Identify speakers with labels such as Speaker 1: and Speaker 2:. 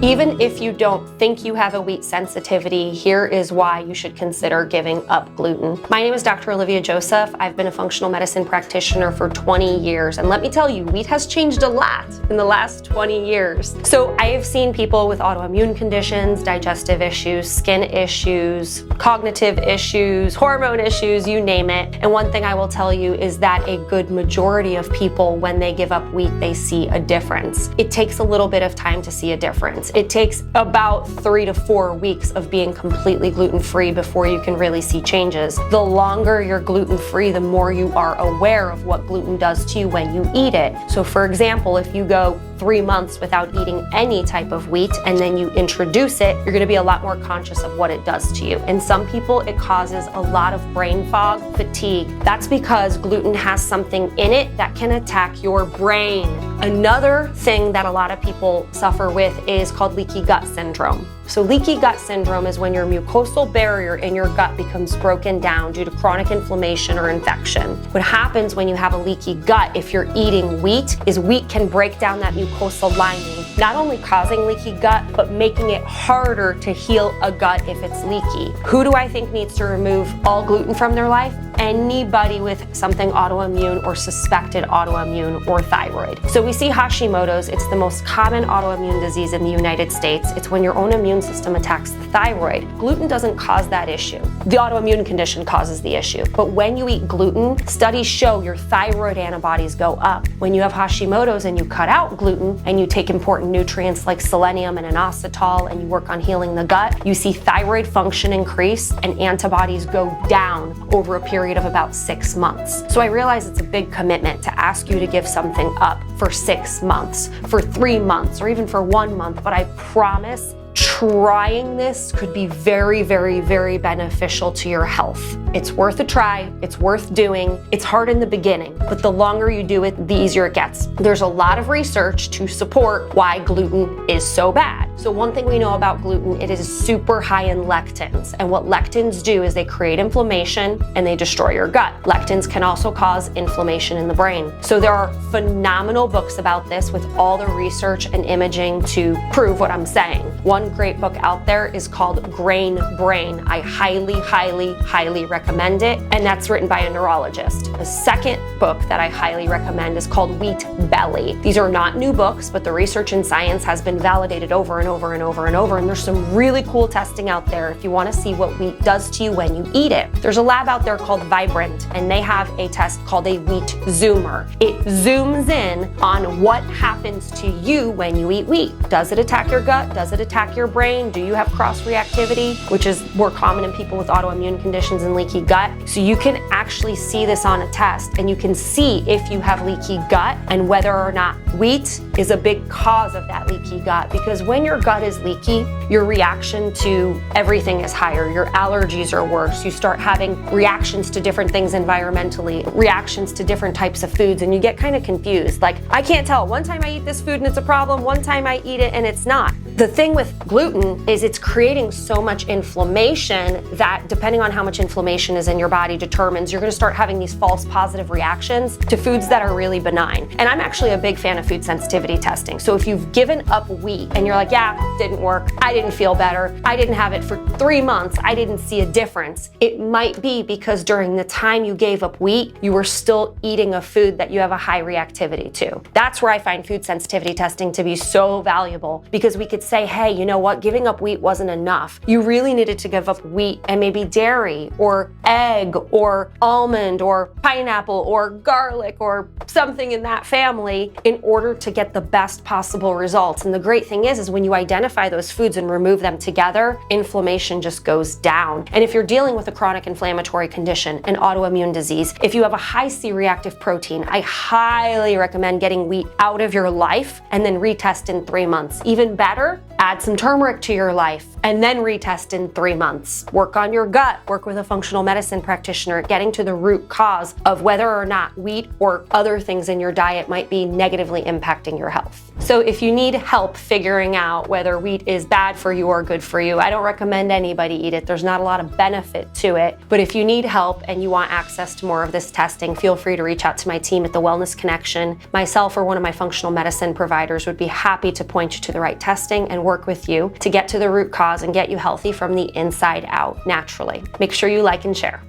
Speaker 1: Even if you don't think you have a wheat sensitivity, here is why you should consider giving up gluten. My name is Dr. Olivia Joseph. I've been a functional medicine practitioner for 20 years, and let me tell you, wheat has changed a lot in the last 20 years. So I have seen people with autoimmune conditions, digestive issues, skin issues, cognitive issues, hormone issues, you name it. And one thing I will tell you is that a good majority of people, when they give up wheat, they see a difference. It takes a little bit of time to see a difference. It takes about 3 to 4 weeks of being completely gluten-free before you can really see changes. The longer you're gluten-free, the more you are aware of what gluten does to you when you eat it. So for example, if you go 3 months without eating any type of wheat and then you introduce it, you're gonna be a lot more conscious of what it does to you. In some people, it causes a lot of brain fog, fatigue. That's because gluten has something in it that can attack your brain. Another thing that a lot of people suffer with is called leaky gut syndrome. So leaky gut syndrome is when your mucosal barrier in your gut becomes broken down due to chronic inflammation or infection. What happens when you have a leaky gut, if you're eating wheat, is wheat can break down that mucosal lining, not only causing leaky gut, but making it harder to heal a gut if it's leaky. Who do I think needs to remove all gluten from their life? Anybody with something autoimmune or suspected autoimmune or thyroid. So we see Hashimoto's. It's the most common autoimmune disease in the United States. It's when your own immune system attacks the thyroid. Gluten doesn't cause that issue. The autoimmune condition causes the issue. But when you eat gluten, studies show your thyroid antibodies go up. When you have Hashimoto's and you cut out gluten and you take important nutrients like selenium and inositol and you work on healing the gut, you see thyroid function increase and antibodies go down over a period of about 6 months. So I realize it's a big commitment to ask you to give something up for 6 months, for 3 months, or even for 1 month, but I promise trying this could be very, very, very beneficial to your health. It's worth a try, it's worth doing. It's hard in the beginning, but the longer you do it, the easier it gets. There's a lot of research to support why gluten is so bad. So one thing we know about gluten, it is super high in lectins. And what lectins do is they create inflammation and they destroy your gut. Lectins can also cause inflammation in the brain. So there are phenomenal books about this with all the research and imaging to prove what I'm saying. One great book out there is called Grain Brain. I highly, highly, highly recommend it. And that's written by a neurologist. A second book that I highly recommend is called Wheat Belly. These are not new books, but the research and science has been validated over and over and over and over. And there's some really cool testing out there if you want to see what wheat does to you when you eat it. There's a lab out there called Vibrant, and they have a test called a wheat zoomer. It zooms in on what happens to you when you eat wheat. Does it attack your gut? Does it attack your brain? Do you have cross-reactivity, which is more common in people with autoimmune conditions and leaky gut? So you can actually see this on a test, and you can see if you have leaky gut and whether or not wheat is a big cause of that leaky gut. Because when your gut is leaky, your reaction to everything is higher. Your allergies are worse. You start having reactions to different things environmentally, reactions to different types of foods, and you get kind of confused. Like, I can't tell. One time I eat this food and it's a problem. One time I eat it and it's not. The thing with gluten is it's creating so much inflammation that depending on how much inflammation is in your body determines you're going to start having these false positive reactions to foods that are really benign. And I'm actually a big fan of food sensitivity testing. So if you've given up wheat and you're like, yeah, didn't work, I didn't feel better, I didn't have it for 3 months, I didn't see a difference, it might be because during the time you gave up wheat, you were still eating a food that you have a high reactivity to. That's where I find food sensitivity testing to be so valuable, because we could say, hey, you know what, giving up wheat wasn't enough. You really needed to give up wheat and maybe dairy or egg or almond or pineapple or garlic or something in that family in order to get the best possible results. And the great thing is when you identify those foods and remove them together, inflammation just goes down. And if you're dealing with a chronic inflammatory condition, an autoimmune disease, if you have a high C-reactive protein, I highly recommend getting wheat out of your life and then retest in 3 months. Even better, add some turmeric to your life and then retest in 3 months. Work on your gut, work with a functional medicine practitioner, getting to the root cause of whether or not wheat or other things in your diet might be negatively impacting your health. So if you need help figuring out whether wheat is bad for you or good for you, I don't recommend anybody eat it. There's not a lot of benefit to it. But if you need help and you want access to more of this testing, feel free to reach out to my team at The Wellness Connection. Myself or one of my functional medicine providers would be happy to point you to the right testing and work with you to get to the root cause and get you healthy from the inside out naturally. Make sure you like and share.